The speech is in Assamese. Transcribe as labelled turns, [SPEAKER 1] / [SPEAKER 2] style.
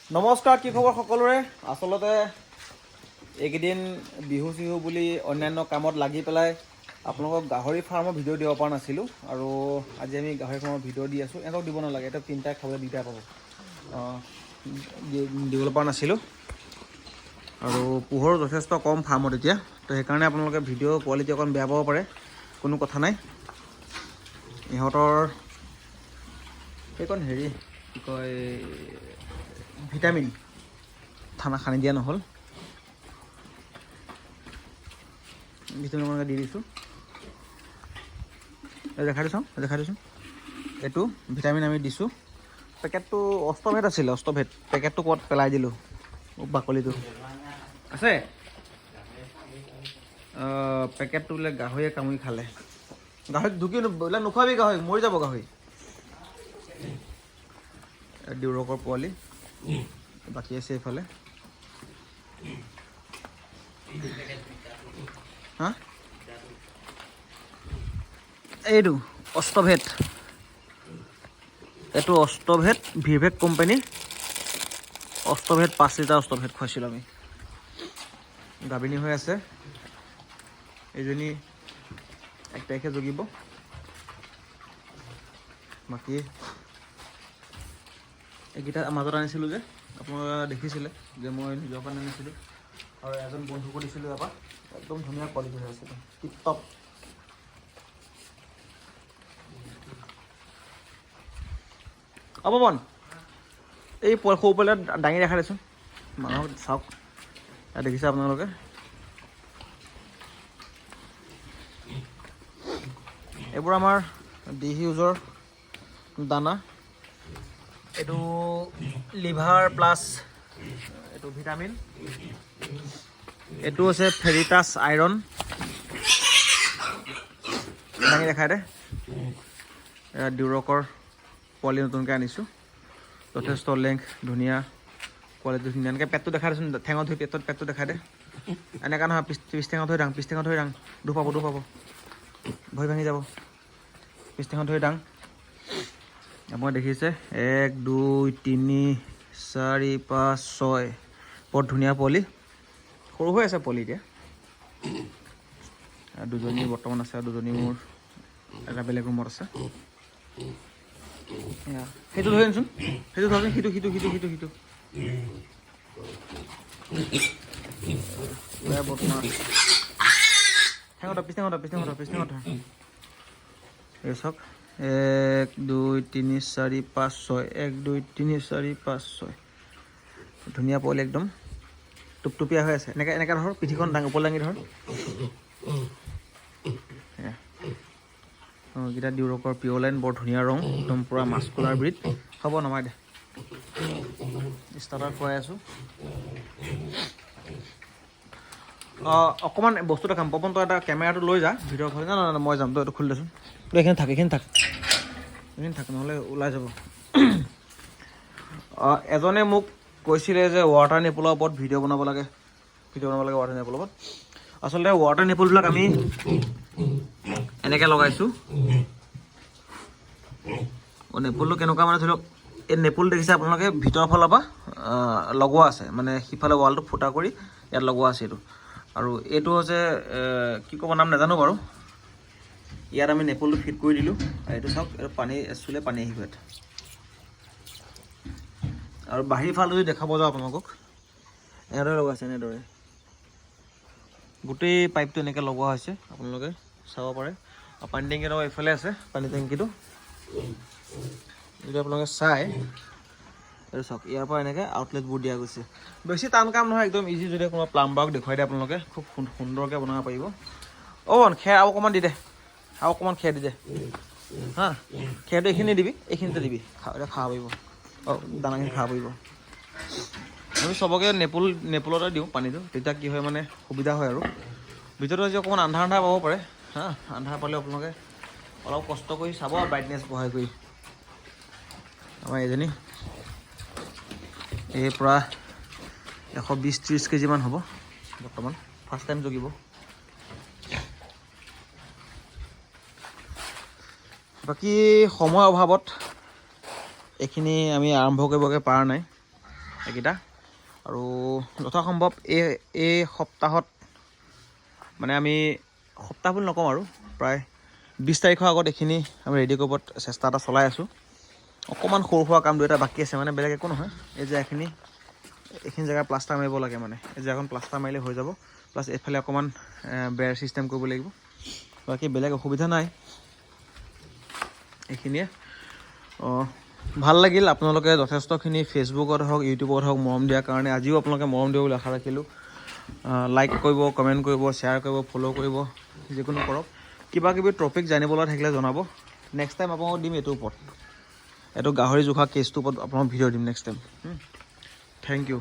[SPEAKER 1] নমস্কাৰ, কি খবৰ সকলোৰে। আচলতে এইকেইদিন বিহু চিহু বুলি অন্যান্য কামত লাগি পেলাই আপোনালোকক গাহৰি ফাৰ্মৰ ভিডিঅ' দিব পৰা নাছিলোঁ আৰু আজি আমি গাহৰি ফাৰ্মৰ ভিডিঅ' দি আছোঁ। এহঁতক দিব নালাগে, এতিয়া তিনিটাই খাবলৈ দিগদাৰ পাব, দিবলৈ পৰা নাছিলোঁ আৰু পোহৰ যথেষ্ট কম ফাৰ্মত এতিয়া, তো সেইকাৰণে আপোনালোকে ভিডিঅ' কোৱালিটি অকণ বেয়া পাব পাৰে, কোনো কথা নাই। ইহঁতৰ সেইকণ হেৰি কি কয় ভিটামিন ঠাণ্ডা সানি দিয়া নহ'ল, ভিটামিন অকণকৈ দি দিছোঁ। দেখাই দিছোঁ এইটো ভিটামিন আমি দিছোঁ। পেকেটটো অষ্টভেদ আছিলে, অষ্টভেদ পেকেটটো ক'ত পেলাই দিলোঁ, বাকলিটো আছে। পেকেটটো বোলে গাহৰিয়ে কামুৰি খালে। গাহৰিক ঢুকি বোলে নোখোৱাবি, গাহৰি মৰি যাব গাহৰি। ডিউৰকৰ পোৱালি বাকী আছে এইফালে। হা, এইটো অষ্টভেদ, এইটো অষ্টভেদ ভিভেক কোম্পানী। অষ্টভেদ 5 লিটাৰ অষ্টভেদ খুৱাইছিলোঁ আমি। গাভিনী হৈ আছে, এইজনী 1 তাৰিখে জগিব। বাকী এইকেইটা মাজত আনিছিলোঁ যে আপোনালোকে দেখিছিলে যে মই নিজৰ কাৰণে আনিছিলোঁ আৰু এজন বন্ধুকো দিছিলোঁ। এবাৰ একদম ধুনীয়া কোৱালিটি হৈ আছে, টিপ টপ। অপবন, এই সৰু পোৱালি দাঙি দেখাই দেচোন মানুহক চাওক। দেখিছে আপোনালোকে, এইবোৰ আমাৰ ডি হিউজৰ দানা। এইটো লিভাৰ প্লাছ এইটো ভিটামিন, এইটো হৈছে ফেৰিটাছ আইৰণ। দাঙি দেখাই দে। ডিউৰকৰ পোৱালি নতুনকৈ আনিছোঁ, যথেষ্ট লেংথ ধুনীয়া, কোৱালিটি ধুনীয়া। এনেকৈ পেটটো দেখাই দেচোন, ঠেঙত ধৰি পেটটো দেখাই দে। এনেকুৱা নহয়, পিছ ঠেঙত ধৰি দাং, পিছ ঠেঙত ধৰি দাং, দুখ পাব ভৰি ভাঙি যাব। পিছ ঠেঙত ধৰি দাং। আপুনি দেখিছে 1 2 3 4 5 6 বৰ ধুনীয়া পোৱালি। সৰু হৈ আছে পোৱালি এতিয়া। দুজনী বৰ্তমান আছে, আৰু দুজনী মোৰ এটা বেলেগ ৰুমত আছে। সেইটো ধৰি আনচোন, সেইটো ধৰচোন, সিটো বৰ্তমান পিছ ঠেঙত ধৰ। এই চাওক 1 2 3 4 5 6 1 2 3 4 5 6 ধুনীয়া পোৱালি, একদম টুপটুপীয়া হৈ আছে। এনেকৈ ধৰ, পিঠিখন ওপৰ দাঙি ধৰ। এইকেইটা ডিউৰকৰ পিয়ৰ লাইন, বৰ ধুনীয়া ৰং, একদম পূৰা মাস্কুলাৰ ব্ৰিড। হ'ব নমাই দে, ষ্টাৰ্টাৰ খুৱাই আছোঁ। অকণমান বস্তু এটা কাম, পপন তই এটা কেমেৰাটো লৈ যা ভিডিঅ' ফালে। নাই মই যাম, তই এইটো খুলি দেচোন। তই এইখিনি থাক নহ'লে ওলাই যাব। এজনে মোক কৈছিলে যে ৱাটাৰ নিপুলৰ ওপৰত ভিডিঅ' বনাব লাগে ৱাটাৰ নিপুলৰ ওপৰত। আচলতে ৱাটাৰ নিপুলবিলাক আমি এনেকৈ লগাইছোঁ। নেপুলটো কেনেকুৱা মানে, ধৰি লওক এই নেপুল দেখিছে আপোনালোকে, ভিতৰৰ ফালৰ পৰা লগোৱা আছে, মানে সিফালে ৱালটো ফুটা কৰি ইয়াত লগোৱা আছে এইটো। আৰু এইটো হৈছে কি ক'ব নাম নাজানো বাৰু। ইয়াত আমি নেপুলটো ফিট কৰি দিলোঁ। এইটো চাওক, এইটো পানী চুলে পানী আহিব ইয়াত। আৰু বাহিৰ ফালে যদি দেখাব যাওঁ আপোনালোকক, এনেদৰে লগোৱা আছে, এনেদৰে গোটেই পাইপটো এনেকৈ লগোৱা হৈছে, আপোনালোকে চাব পাৰে। আৰু পানী টেংকিটো এইফালে আছে, পানী টেংকিটো যদি আপোনালোকে চাই, এইটো চাওক, ইয়াৰ পৰা এনেকৈ আউটলেটবোৰ দিয়া গৈছে। বেছি টান কাম নহয়, একদম ইজি। যদি কোনোবা প্লাম্বাৰক দেখুৱাই দিয়ে আপোনালোকে, খুব সুন্দৰকৈ বনাব পাৰিব। খেৰ আৰু অকণমান দি দে, আৰু অকণমান খেৰ দি দে। হা, খেৰটো এইখিনি দিবি, এইখিনিতে দিবি, খাব পাৰিব। দানাখিনি খাব পাৰিব। আমি চবকে নেপুলতে দিওঁ পানীটো, তেতিয়া কি হয় মানে সুবিধা হয়। আৰু ভিতৰতো আজি অকণমান আন্ধাৰ পাব পাৰে। হা, আন্ধাৰ পালে আপোনালোকে অলপ কষ্ট কৰি চাব, ব্ৰাইটনেছ বঢ়াই কৰি। আমাৰ এইজনী এই পৰা 120-30 কেজিমান হ'ব বৰ্তমান, ফাৰ্ষ্ট টাইম জগিব। বাকী সময়ৰ অভাৱত এইখিনি আমি আৰম্ভ কৰিবগৈ পৰা নাই। এইকেইটা আৰু যথাসম্ভৱ এই সপ্তাহত মানে আমি সপ্তাহ বুলি নকওঁ আৰু প্ৰায় 20 তাৰিখৰ আগত এইখিনি আমি ৰেডি কৰিব চেষ্টা এটা চলাই আছোঁ অকণমান সৰু সুৰা কাম 2 এটা বাকী আছে মানে বেলেগ একো নহয় এই যে এইখিনি জেগা প্লাষ্টাৰ মাৰিব লাগে মানে এই জেগাখন প্লাষ্টাৰ মাৰিলে হৈ যাব প্লাছ এইফালে অকণমান বেৰ চিষ্টেম কৰিব লাগিব বাকী বেলেগ অসুবিধা নাই এইখিনিয়ে ভাল লাগিল আপোনালোকে যথেষ্টখিনি ফেচবুকত হওক ইউটিউবত হওক মৰম দিয়াৰ কাৰণে আজিও আপোনালোকে মৰম দিব বুলি আশা ৰাখিলোঁ লাইক কৰিব কমেণ্ট কৰিব শ্বেয়াৰ কৰিব ফ'ল' কৰিব যিকোনো কৰক কিবা কিবি টপিক জানিবলৈ থাকিলে জনাব নেক্সট টাইম আপোনালোকক দিম এইটোৰ ওপৰত এইটো গাহৰি জোখা কেছটোৰ ওপৰত আপোনাক ভিডিঅ' দিম নেক্সট টাইম থেংক ইউ